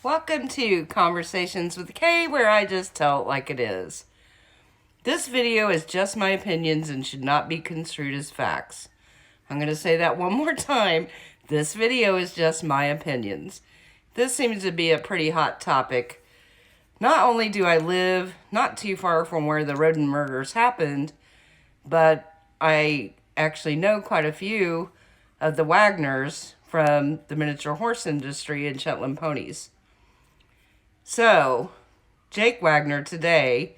Welcome to Conversations with Kay, where I just tell it like it is. This video is just my opinions and should not be construed as facts. I'm going to say that one more time. This video is just my opinions. This seems to be a pretty hot topic. Not only do I live not too far from where the Rhoden murders happened, but I actually know quite a few of the Wagners from the miniature horse industry and Shetland ponies. So, Jake Wagner today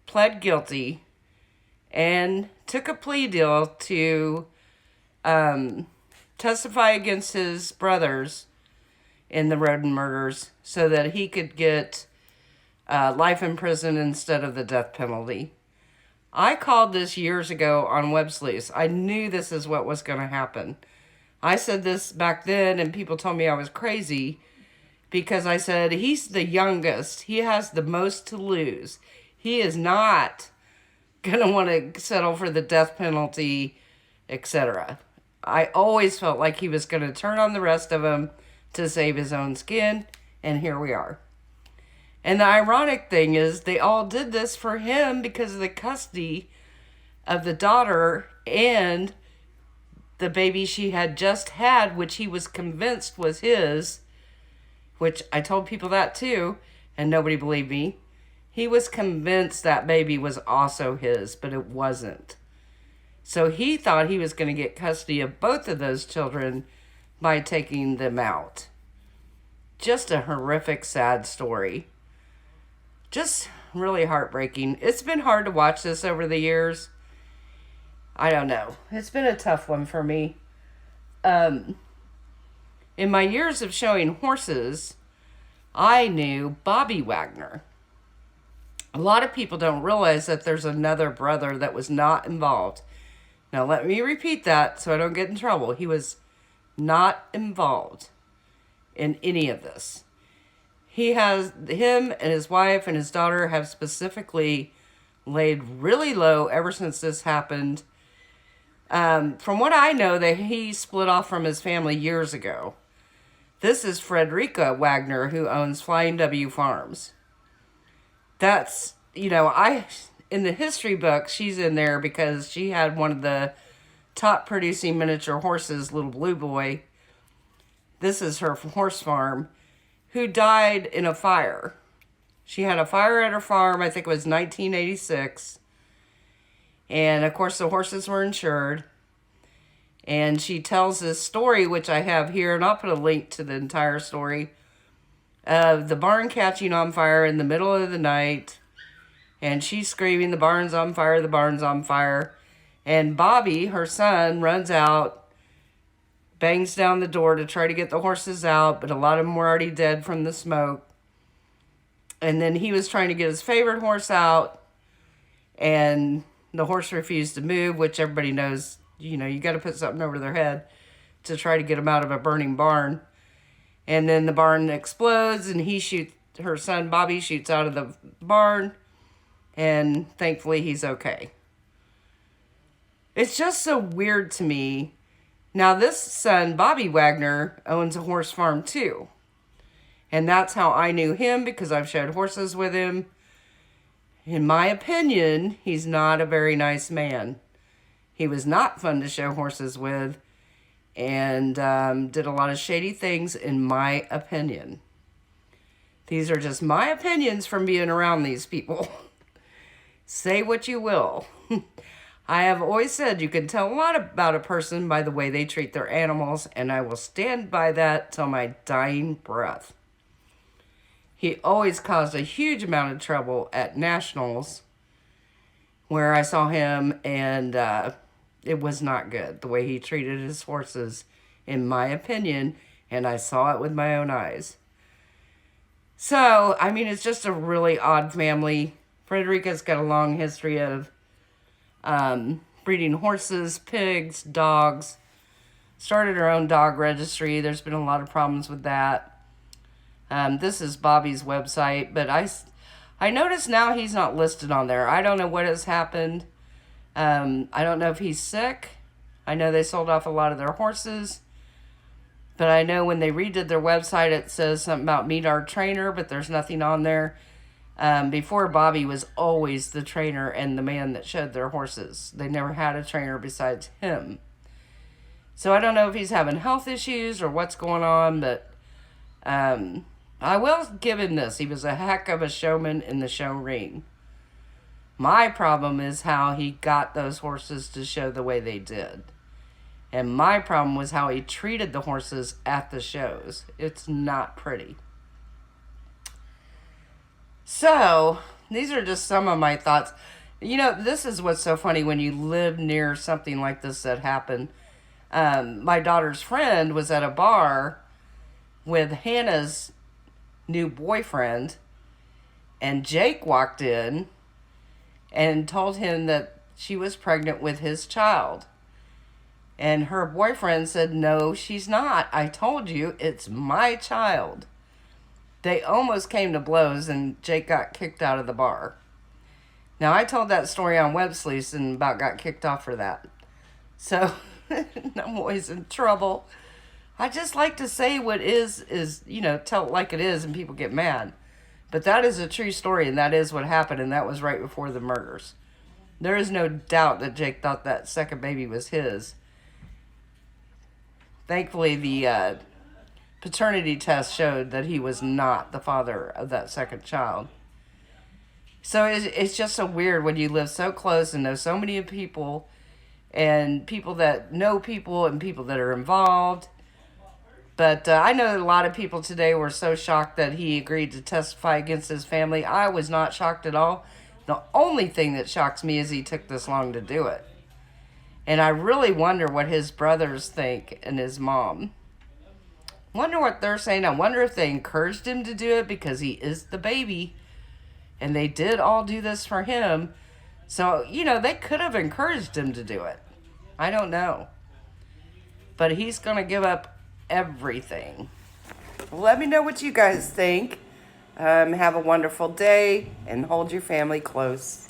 pled guilty and took a plea deal to testify against his brothers in the Rhoden murders so that he could get life in prison instead of the death penalty. I called this years ago on Web Sleuths. I knew this is what was going to happen. I said this back then and people told me I was crazy because I said he's the youngest. He has the most to lose. He is not going to want to settle for the death penalty, etc. I always felt like he was going to turn on the rest of them to save his own skin, and here we are. And the ironic thing is they all did this for him because of the custody of the daughter and the baby she had just had, which he was convinced was his, which I told people that too, and nobody believed me. He was convinced that baby was also his, but it wasn't. So he thought he was going to get custody of both of those children by taking them out. Just a horrific, sad story. Just really heartbreaking. It's been hard to watch this over the years. I don't know. It's been a tough one for me. In my years of showing horses, I knew Bobby Wagner. A lot of people don't realize that there's another brother that was not involved. Now, let me repeat that so I don't get in trouble. He was not involved in any of this. Him and his wife and his daughter have specifically laid really low ever since this happened. From what I know, he split off from his family years ago. This is Frederica Wagner, who owns Flying W Farms. That's, in the history book, she's in there because she had one of the top producing miniature horses, Little Blue Boy. This is her horse farm, who died in a fire. She had a fire at her farm, I think it was 1986. And of course the horses were insured. And she tells this story, which I have here, and I'll put a link to the entire story, of the barn catching on fire in the middle of the night. And she's screaming, "The barn's on fire, the barn's on fire." And Bobby, her son, runs out, bangs down the door to try to get the horses out, but a lot of them were already dead from the smoke. And then he was trying to get his favorite horse out, and the horse refused to move, which everybody knows, you got to put something over their head to try to get them out of a burning barn. And then the barn explodes, and her son Bobby shoots out of the barn, and thankfully he's okay. It's just so weird to me. Now, this son, Bobby Wagner, owns a horse farm too. And that's how I knew him, because I've showed horses with him. In my opinion, he's not a very nice man. He was not fun to show horses with, and did a lot of shady things, in my opinion. These are just my opinions from being around these people. Say what you will. I have always said you can tell a lot about a person by the way they treat their animals, and I will stand by that till my dying breath. He always caused a huge amount of trouble at nationals where I saw him, and it was not good the way he treated his horses, in my opinion, and I saw it with my own eyes. So, it's just a really odd family. Frederica's got a long history of breeding horses, pigs, dogs. Started her own dog registry. There's been a lot of problems with that. This is Bobby's website, but I notice now he's not listed on there. I don't know what has happened. I don't know if he's sick. I know they sold off a lot of their horses. But I know when they redid their website, it says something about meet our trainer, but there's nothing on there. Before, Bobby was always the trainer and the man that showed their horses. They never had a trainer besides him. So I don't know if he's having health issues or what's going on, but I will give him this. He was a heck of a showman in the show ring. My problem is how he got those horses to show the way they did. And my problem was how he treated the horses at the shows. It's not pretty. So, these are just some of my thoughts. You know, this is what's so funny when you live near something like this that happened. My daughter's friend was at a bar with Hannah's new boyfriend, and Jake walked in and told him that she was pregnant with his child. And her boyfriend said, "No, she's not. I told you, it's my child." They almost came to blows, and Jake got kicked out of the bar. Now, I told that story on Web Sleeves and about got kicked off for that. So, I'm always in trouble. I just like to say what is, you know, tell it like it is, and people get mad. But that is a true story, and that is what happened, and that was right before the murders. There is no doubt that Jake thought that second baby was his. Thankfully, the paternity test showed that he was not the father of that second child. So it's just so weird when you live so close and know so many people, and people that know people and people that are involved. But I know that a lot of people today were so shocked that he agreed to testify against his family. I was not shocked at all. The only thing that shocks me is he took this long to do it. And I really wonder what his brothers think and his mom. Wonder what they're saying. I wonder if they encouraged him to do it because he is the baby. And they did all do this for him. So, you know, they could have encouraged him to do it. I don't know. But he's going to give up everything. Let me know what you guys think. Have a wonderful day and hold your family close.